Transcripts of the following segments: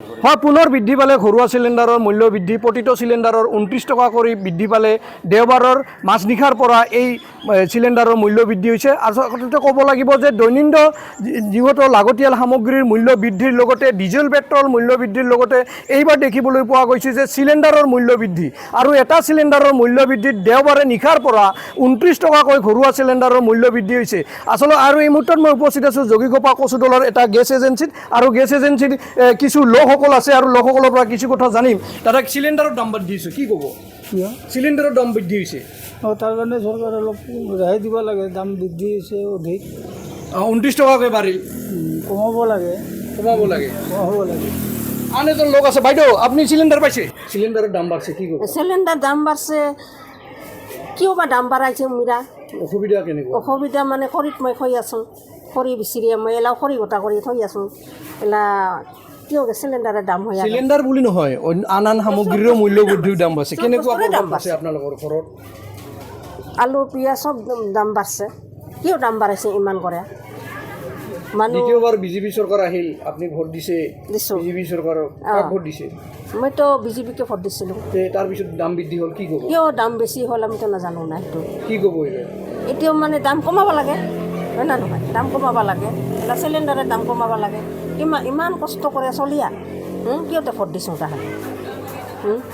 হয় পুনৰ বৃদ্ধি পালে ঘৰুৱা চিলিণ্ডাৰৰ মূল্য বৃদ্ধি প্ৰতিটো চিলিণ্ডাৰৰ 29 টকা কৰি বৃদ্ধি পালে দেওবাৰৰ মাজনিশাৰ পৰা এই চিলিণ্ডাৰৰ মূল্য বৃদ্ধি হৈছে। আচলতে ক'ব লাগিব যে দৈনন্দিন যিহেতু লাগতিয়াল সামগ্ৰীৰ মূল্য বৃদ্ধিৰ লগতে ডিজেল পেট্ৰল মূল্য বৃদ্ধিৰ লগতে এইবাৰ দেখিবলৈ পোৱা গৈছে যে চিলিণ্ডাৰৰ মূল্য বৃদ্ধি আৰু এটা চিলিণ্ডাৰৰ মূল্য বৃদ্ধিত দেওবাৰে নিশাৰ পৰা 29 টকাকৈ ঘৰুৱা চিলিণ্ডাৰৰ মূল্য বৃদ্ধি হৈছে। আচলতে আৰু এই মুহূৰ্তত মই উপস্থিত আছোঁ যোগীঘোপা কচুদলৰ এটা গেছ এজেঞ্চিত আৰু গেছ এজেঞ্চিৰ কিছু লোকসকল আছে আৰু লোকসকলৰ পৰা কিছু কথা জানিম। দাদা চিলিণ্ডাৰৰ দাম বৃদ্ধি হৈছে, কি ক'ব? চিলিণ্ডাৰৰ দাম বৃদ্ধি হৈছে, তাৰ কাৰণে চৰকাৰে অলপ ৰেহাই দিব লাগে। দাম বৃদ্ধি হৈছে অধিক, 29 টকাকৈ বাঢ়িল, কমাব লাগে। কমাব লাগে। আন এজন লোক আছে, বাইদেউ আপুনি চিলিণ্ডাৰ পাইছে? চিলিণ্ডাৰৰ দাম বাঢ়ছে, কি ক'ব? চিলিণ্ডাৰ দাম বাঢ়ছে, কিয় বা দাম বাঢ়াইছে মীৰা? অসুবিধা কেনেকুৱা? অসুবিধা মানে খৰিত মই থৈ আছোঁ, খৰি বিচাৰি মই এলাও খৰি গোটা কৰি থৈ আছোঁ। এলা কিয় চিলিণ্ডাৰৰ দাম হৈ আছে? চিলিণ্ডাৰ বুলি নহয়, আন আন সামগ্ৰীৰো মূল্য বৃদ্ধিৰ দাম বাঢ়ছে। কেনেকুৱা দাম বাঢ়ছে আপোনালোকৰ ঘৰত? আলু পিঁয়াজ চব দাম বাঢ়ছে। কিয় দাম বাঢ়াইছে ইমান কৰে? দ্বিতীয়বাৰ বিজেপি চৰকাৰ আহিল, আপুনি ভোট দিছে দিছোঁ। বিজেপি চৰকাৰক কাক ভোট দিছে? মইতো বিজেপিকে ভোট দিছিলোঁ। তাৰপিছত দাম বৃদ্ধি হ'ল, কি ক'ব? কিয় দাম বেছি হ'ল আমিতো নাজানো না সেইটো। কি ক'ব এতিয়াও মানে দাম কমাব লাগে, হয় না নহয়? দাম কমাব লাগে, এটা চিলিণ্ডাৰৰ দাম কমাব লাগে। ইমান কষ্ট কৰে চলিয়া কিয়তে ভোট দিছোঁ তাহাঁতে?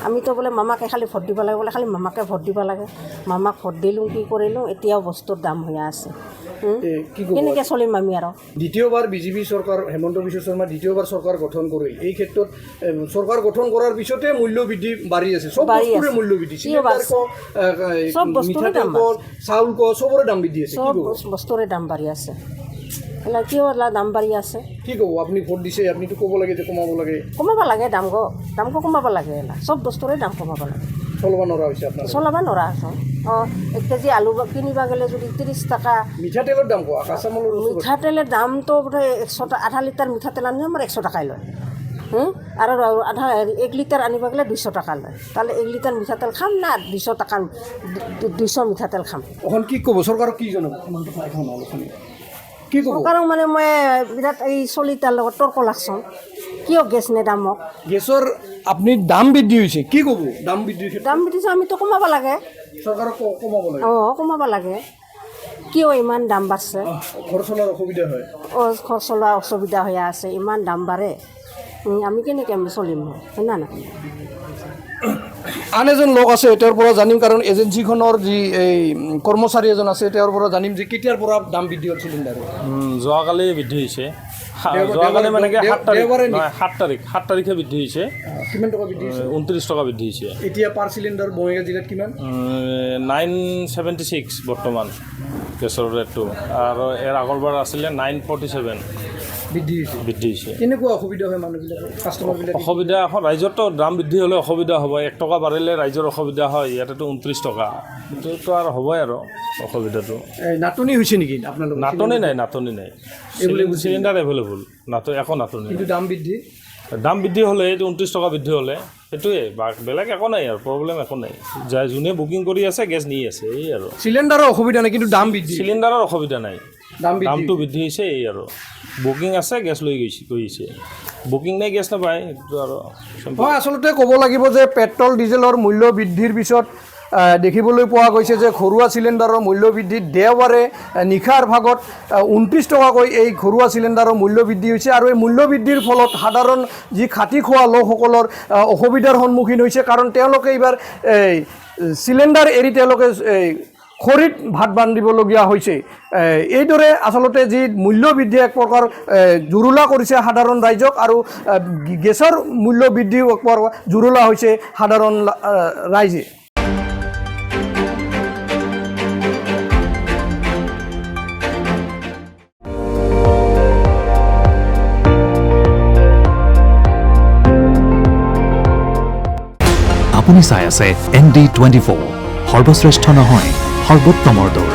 আমিতো বোলে মামাকে খালি ভোট দিব লাগে, বোলে খালি মামাকে ভোট দিব লাগে। মামাক ভোট দিলোঁ, কি কৰিলোঁ, এতিয়াও বস্তুৰ দাম হৈ আছে। কেনেকৈ চলিম আমি আৰু? দ্বিতীয়বাৰ বিজেপি চৰকাৰ, হেমন্ত বিশ্ব শৰ্মা দ্বিতীয়বাৰ চৰকাৰ গঠন কৰিল। এই ক্ষেত্ৰত চৰকাৰ গঠন কৰাৰ পিছতে মূল্য বৃদ্ধি বাঢ়ি আছে, চব বস্তুৰে মূল্য বৃদ্ধি, মিঠাতেল কল, চাউল কল, চবৰে দাম বৃদ্ধি আছে। চব বস্তুৰে দাম বাঢ়ি আছে। এলা কিয় দাম বাঢ়ি আছে? কি ক'ব? আপুনি ভোট দিছে, আপুনিতো ক'ব লাগে যে কমাব লাগে। কমাব লাগে দামকো কমাব লাগে। এলা চব বস্তুৰে দাম কমাব লাগে। চলাব নোৱাৰা হৈছে আপোনাৰ? চলাব নোৱাৰা আছোঁ। 1 কেজি আলু কিনিব গ'লে যদি 30 টকা। মিঠাতেলৰ দাম কোৱা? কাঁচামালৰ মিঠাতেলৰ দামটো বোধ হয় 100 আধা লিটাৰ মিঠাতেল আনিলে আমাৰ 100 টকাই লয়। আৰু 1 লিটাৰ আনিব গ'লে 200 টকা লয়। তাহলে 1 লিটাৰ মিঠাতেল খাম না 200 টকা 200 মিঠাতেল খাম? এখন কি ক'ব? চৰকাৰক কি জনাব? কি ক'ব? চৰকাৰক মানে মই বিৰাট এই চলিতাৰ লগত তৰ্ক লাগছোন, কিয় গেছ নেদামক? গেছৰ আপুনি দাম বৃদ্ধি হৈছে, কি ক'ব? দাম বৃদ্ধি হৈছে, আমিতো কমাব লাগে। চৰকাৰক কমাব লাগে। কমাব লাগে। কিয় ইমান দাম বাঢ়ছে? ঘৰ চলাৰ অসুবিধা হয়। ঘৰ চলোৱা অসুবিধা হৈ আছে, ইমান দাম বাঢ়ে। আমি কেনেকৈ আমি চলিম, হয় না? আন এজন লোক আছে, তেওঁৰ পৰা জানিম, কাৰণ এজেঞ্চিখনৰ যি এই কৰ্মচাৰী এজন আছে, তেওঁৰ পৰা জানিম যে কেতিয়াৰ পৰা দাম বৃদ্ধি হ'ল চিলিণ্ডাৰ? যোৱাকালি বৃদ্ধি হৈছে। যোৱাকালি মানে কি 7 তাৰিখে বৃদ্ধি হৈছে। কিমান টকা বৃদ্ধি হৈছে? 29 টকা বৃদ্ধি হৈছে। এতিয়া পাৰ চিলিণ্ডাৰ বঙাইগাঁও জিলাত কিমান? 976 বৰ্তমান গেছৰ ৰেটটো, আৰু ইয়াৰ আগৰবাৰ আছিলে 947 বৃদ্ধি হৈছে। কেনেকুৱা অসুবিধা হয় মানুহবিলাকৰ, কাষ্টমাৰবিলাক? অসুবিধা এখন ৰাইজৰতো দাম বৃদ্ধি হ'লে অসুবিধা হ'ব। 1 টকা বাঢ়িলে ৰাইজৰ অসুবিধা হয়। ইয়াতেতো 29 টকা, সেইটোতো আৰু হ'বই আৰু অসুবিধাটো। নাটনি হৈছে নেকি আপোনালোকৰ? নাটনি নাই। চিলিণ্ডাৰ এভেইলেবল, একো নাটনি। কিন্তু দাম বৃদ্ধি হ'লে, এইটো 29 টকা বৃদ্ধি হ'লে সেইটোৱে, বেলেগ একো নাই আৰু প্ৰব্লেম একো নাই। যোনে বুকিং কৰি আছে গেছ নি আছে, এই আৰু। চিলিণ্ডাৰৰ অসুবিধা নাই, কিন্তু দাম বৃদ্ধি? চিলিণ্ডাৰৰ অসুবিধা নাই, দামটো বৃদ্ধি হৈছে, এই আৰু। বুকিং আছে, গেছ লৈ গৈছে। বুকিং নাই, গেছ নাপায়, সেইটো আৰু। হয়, আচলতে ক'ব লাগিব যে পেট্ৰল ডিজেলৰ মূল্য বৃদ্ধিৰ পিছত দেখিবলৈ পোৱা গৈছে যে ঘৰুৱা চিলিণ্ডাৰৰ মূল্য বৃদ্ধি দেওবাৰে নিশাৰ ভাগত 29 টকাকৈ এই ঘৰুৱা চিলিণ্ডাৰৰ মূল্য বৃদ্ধি হৈছে। আৰু এই মূল্য বৃদ্ধিৰ ফলত সাধাৰণ যি খাটি খোৱা লোকসকলৰ অসুবিধাৰ সন্মুখীন হৈছে, কাৰণ তেওঁলোকে এইবাৰ চিলিণ্ডাৰ এৰি তেওঁলোকে খৰিত ভাত বান্ধিবলগীয়া হৈছে। এইদৰে আচলতে যি মূল্য বৃদ্ধি এক প্ৰকাৰ জুৰুলা কৰিছে সাধাৰণ ৰাইজক, আৰু গেছৰ মূল্য বৃদ্ধি এক প্ৰকাৰ জুৰুলা হৈছে সাধাৰণ ৰাইজে। আপুনি চাই আছে ND24, সৰ্বশ্ৰেষ্ঠ নহয় সৰ্বোত্তমৰ দৌৰ।